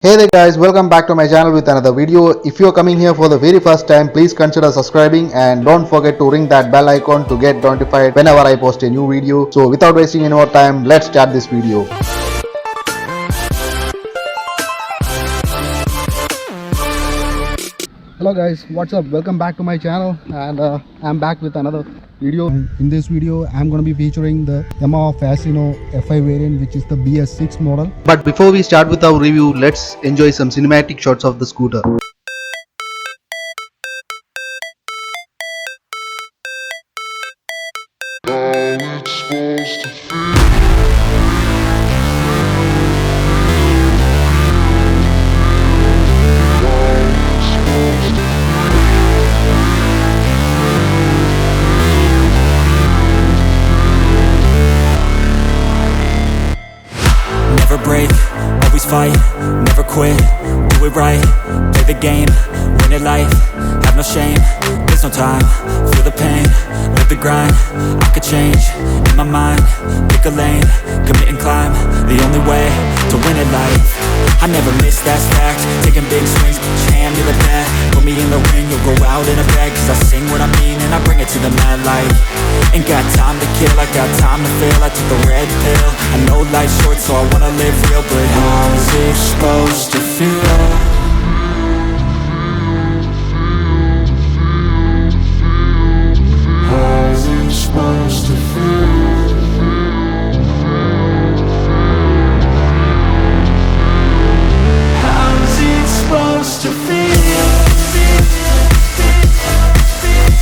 Hey there guys, welcome back to my channel with another video. If you're coming here for the very first time, please consider subscribing and don't forget to ring that bell icon to get notified whenever I post a new video. So without wasting any more time, let's start this video. Hello guys, what's up? Welcome back to my channel and I'm back with another video. In this video I'm going to be featuring the Yamaha Fascino FI variant, which is the BS6 model. But before we start with our review, let's enjoy some cinematic shots of the scooter. Never break, always fight, never quit, do it right, play the game, win it life, have no shame, there's no time, feel the pain, live the grind, I could change, in my mind, pick a lane, commit and climb, the only way to win it life, I never miss, that's fact, taking big swings, put your hand to the bat, put me in the ring, you'll go out in a bag, cause I sing what I mean and I bring it to the mad light, ain't got time to kill, I got time to feel, I took the red pill, I know life's short so I wanna live real, but how's it supposed to feel? How's it supposed to feel? How's it supposed to feel?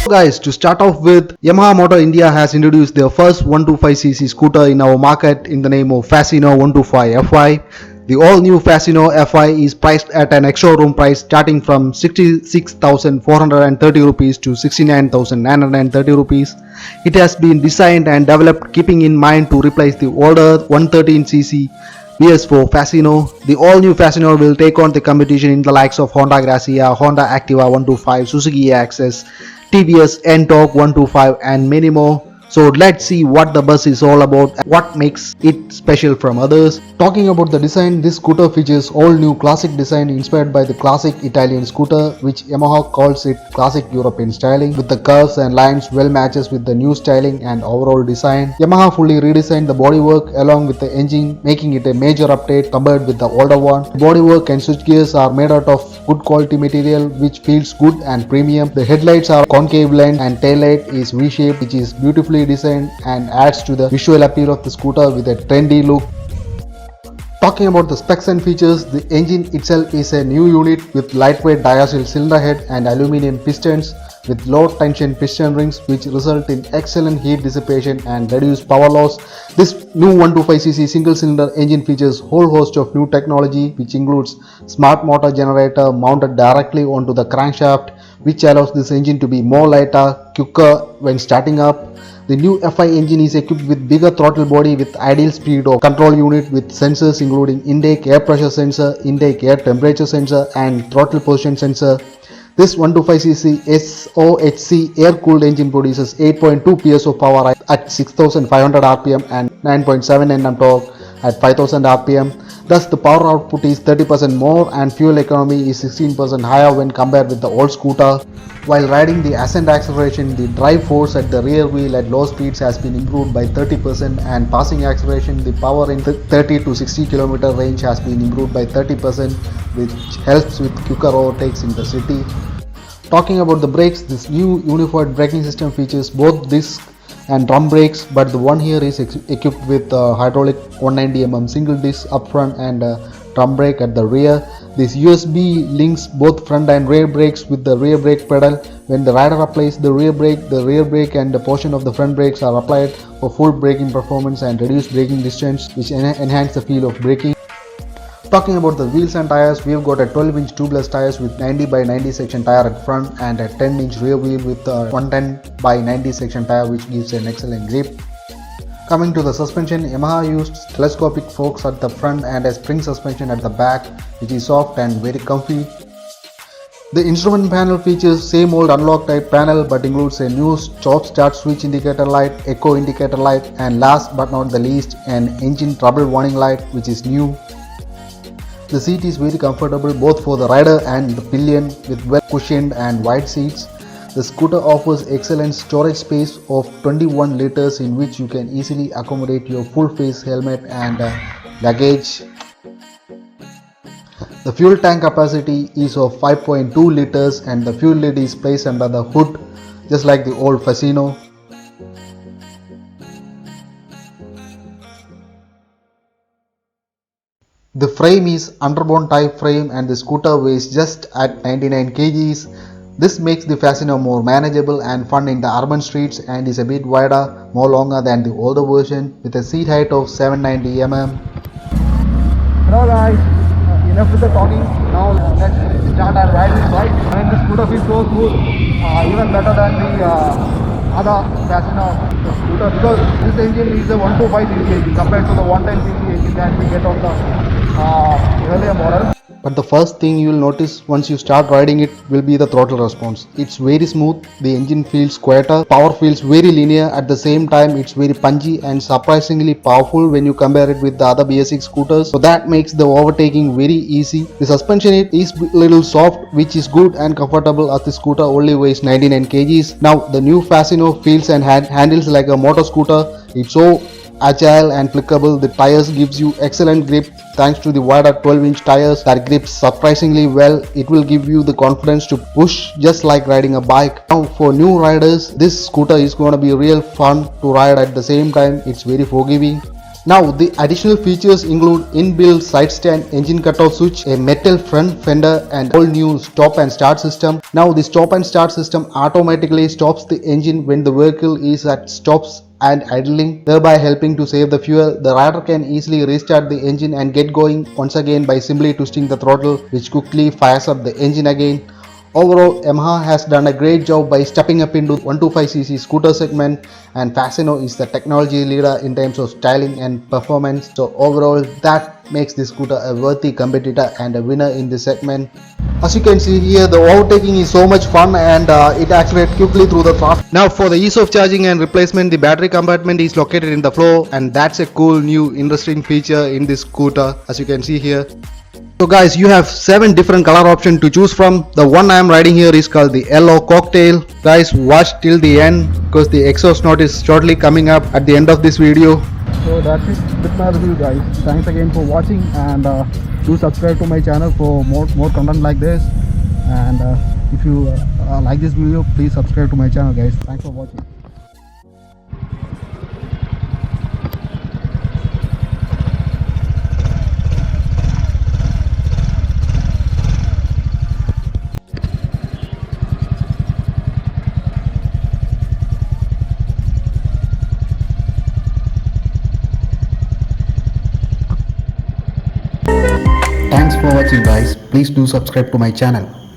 Guys, to start off with, Yamaha Motor India has introduced their first 125cc scooter in our market in the name of Fascino 125 FI. The all-new Fascino FI is priced at an ex-showroom price starting from 66,430 rupees to 69,930 rupees. It has been designed and developed keeping in mind to replace the older 113cc BS4 Fascino. The all-new Fascino will take on the competition in the likes of Honda Grazia, Honda Activa 125, Suzuki Access, TVS N-Torque 125 and many more. So let's see what the bus is all about and what makes it special from others. Talking about the design, this scooter features all new classic design inspired by the classic Italian scooter, which Yamaha calls it classic European styling, with the curves and lines well matches with the new styling and overall design. Yamaha fully redesigned the bodywork along with the engine, making it a major update compared with the older one. The bodywork and switch gears are made out of good quality material which feels good and premium. The headlights are concave lens and taillight is V-shaped, which is beautifully designed and adds to the visual appeal of the scooter with a trendy look. Talking about the specs and features, the engine itself is a new unit with lightweight diaxial cylinder head and aluminum pistons with low tension piston rings, which result in excellent heat dissipation and reduced power loss. This new 125cc single cylinder engine features whole host of new technology, which includes smart motor generator mounted directly onto the crankshaft, which allows this engine to be more lighter, quicker when starting up. The new FI engine is equipped with bigger throttle body with ideal speed of control unit with sensors including intake air pressure sensor, intake air temperature sensor and throttle position sensor. This 125cc SOHC air-cooled engine produces 8.2 PS of power at 6,500 rpm and 9.7 Nm torque at 5,000 rpm. Thus, the power output is 30% more and fuel economy is 16% higher when compared with the old scooter. While riding the ascent acceleration, the drive force at the rear wheel at low speeds has been improved by 30% and passing acceleration, the power in the 30 to 60 km range has been improved by 30%, which helps with quicker overtakes in the city. Talking about the brakes, this new unified braking system features both disc and drum brakes, but the one here is equipped with hydraulic 190mm single disc up front and drum brake at the rear. This USB links both front and rear brakes with the rear brake pedal. When the rider applies the rear brake and a portion of the front brakes are applied for full braking performance and reduced braking distance, which enhance the feel of braking. Talking about the wheels and tires, we've got a 12-inch tubeless tires with 90 by 90 section tire at front and a 10-inch rear wheel with a 110 by 90 section tire, which gives an excellent grip. Coming to the suspension, Yamaha used telescopic forks at the front and a spring suspension at the back, which is soft and very comfy. The instrument panel features same old unlock type panel but includes a new stop start switch indicator light, echo indicator light and last but not the least an engine trouble warning light, which is new. The seat is very comfortable both for the rider and the pillion with well cushioned and wide seats. The scooter offers excellent storage space of 21 liters in which you can easily accommodate your full face helmet and luggage. The fuel tank capacity is of 5.2 liters and the fuel lid is placed under the hood just like the old Fascino. The frame is underbone type frame and the scooter weighs just at 99 kgs. This makes the Fascino more manageable and fun in the urban streets and is a bit wider, more longer than the older version with a seat height of 790 mm. Hello guys, enough with the talking. Now let's start our ride this bike. And the scooter feels so smooth, even better than the other Fascino scooter because this engine is a 125cc engine compared to the 110cc engine that we get on the earlier model. But the first thing you will notice once you start riding it will be the throttle response. It's very smooth, the engine feels quieter, power feels very linear, at the same time it's very punchy and surprisingly powerful when you compare it with the other BS6 scooters. So that makes the overtaking very easy. The suspension is little soft which is good and comfortable as the scooter only weighs 99 kgs. Now the new Fascino feels and handles like a motor scooter. It's so agile and flickable. The tires gives you excellent grip thanks to the wider 12-inch tires that grips surprisingly well. It will give you the confidence to push just like riding a bike. Now for new riders, this scooter is going to be real fun to ride. At the same time it's very forgiving. Now the additional features include inbuilt side stand, engine cutoff switch, a metal front fender and all new stop and start system. Now the stop and start system automatically stops the engine when the vehicle is at stops and idling, thereby helping to save the fuel. The rider can easily restart the engine and get going once again by simply twisting the throttle, which quickly fires up the engine again. Overall, Yamaha has done a great job by stepping up into 125cc scooter segment, and Fascino is the technology leader in terms of styling and performance. So overall, that makes this scooter a worthy competitor and a winner in this segment. As you can see here, the overtaking is so much fun and it accelerates quickly through the traffic. Now for the ease of charging and replacement, the battery compartment is located in the floor, and that's a cool new interesting feature in this scooter as you can see here. So guys, you have 7 different color options to choose from. The one I am riding here is called the yellow cocktail. Guys, watch till the end because the exhaust note is shortly coming up at the end of this video. So that's it with my review guys. Thanks again for watching and do subscribe to my channel for more content like this. And if you like this video, please subscribe to my channel guys. Thanks for watching. Thanks for watching guys. Please do subscribe to my channel.